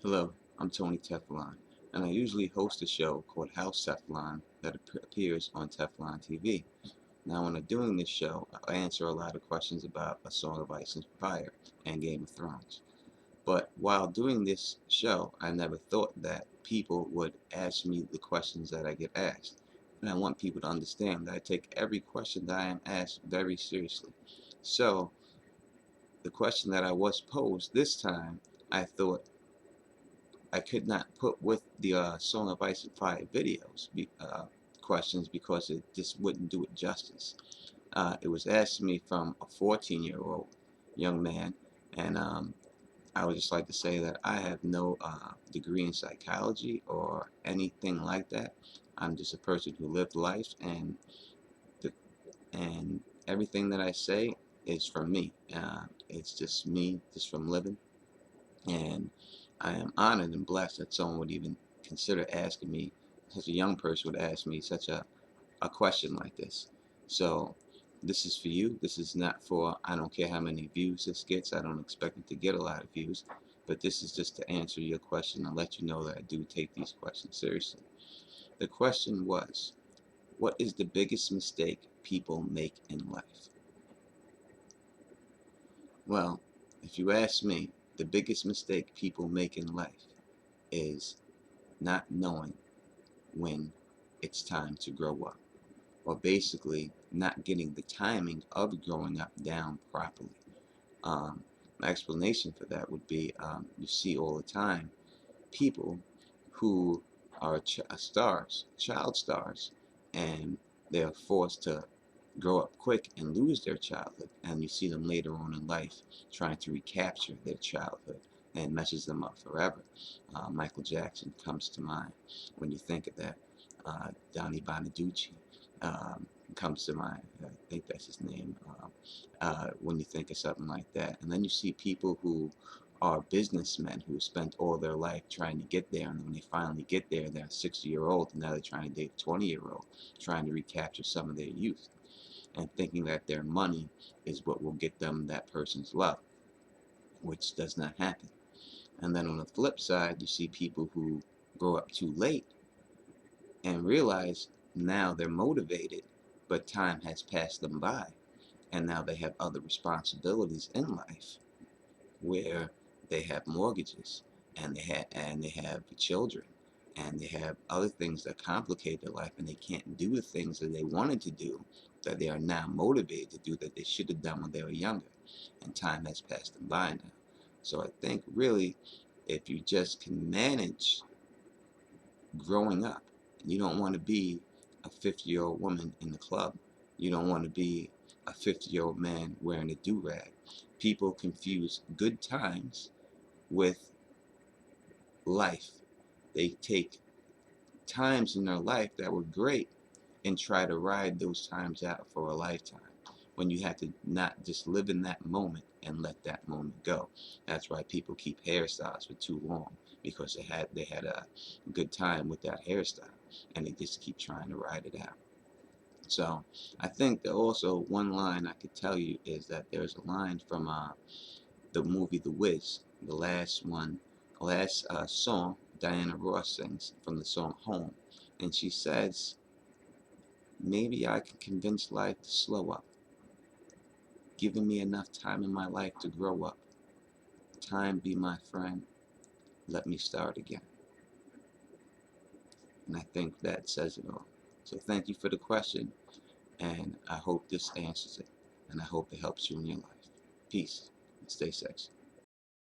Hello, I'm Tony Teflon, and I usually host a show called House Teflon that appears on Teflon TV. Now, when I'm doing this show, I answer a lot of questions about A Song of Ice and Fire and Game of Thrones. But while doing this show, I never thought that people would ask me the questions that I get asked. And I want people to understand that I take every question that I am asked very seriously. So, the question that I was posed this time, I thought I could not put with the Song of Ice and Fire questions because it just wouldn't do it justice. It was asked to me from a 14-year-old young man, and I would just like to say that I have no degree in psychology or anything like that. I'm just a person who lived life, the, and everything that I say is from me. It's just me, just from living. And I am honored and blessed that someone would even consider asking me, such a young person would ask me such a question like this. So this is for you. This is not for, I don't care how many views this gets. I don't expect it to get a lot of views. But this is just to answer your question and let you know that I do take these questions seriously. The question was, what is the biggest mistake people make in life? Well, if you ask me, the biggest mistake people make in life is not knowing when it's time to grow up, or basically not getting the timing of growing up down properly. Um, my explanation for that would be you see all the time people who are stars, child stars, and they're forced to grow up quick and lose their childhood. And you see them later on in life trying to recapture their childhood, and it messes them up forever. Michael Jackson comes to mind when you think of that. Donnie Bonaducci comes to mind. I think that's his name. When you think of something like that. And then you see people who are businessmen who spent all their life trying to get there, and when they finally get there, they're 60-year-old, and now they're trying to date a 20-year-old, trying to recapture some of their youth, and thinking that their money is what will get them that person's love, which does not happen. And then on the flip side, you see people who grow up too late and realize now they're motivated, but time has passed them by, and now they have other responsibilities in life where they have mortgages, and they have children, and they have other things that complicate their life, and they can't do the things that they wanted to do, that they are now motivated to do, that they should have done when they were younger, and time has passed them by now. So I think really, if you just can manage growing up, you don't want to be a 50-year-old woman in the club. You don't want to be a 50-year-old man wearing a do-rag. People confuse good times with life. They take times in their life that were great and try to ride those times out for a lifetime, when you have to not just live in that moment and let that moment go. That's why people keep hairstyles for too long, because they had a good time with that hairstyle, and they just keep trying to ride it out. So I think that also one line I could tell you is that there's a line from the movie The Wiz, the last song Diana Ross sings from the song Home. And she says, maybe I can convince life to slow up, giving me enough time in my life to grow up. Time be my friend, let me start again. And I think that says it all. So thank you for the question, and I hope this answers it, and I hope it helps you in your life. Peace, and stay sexy.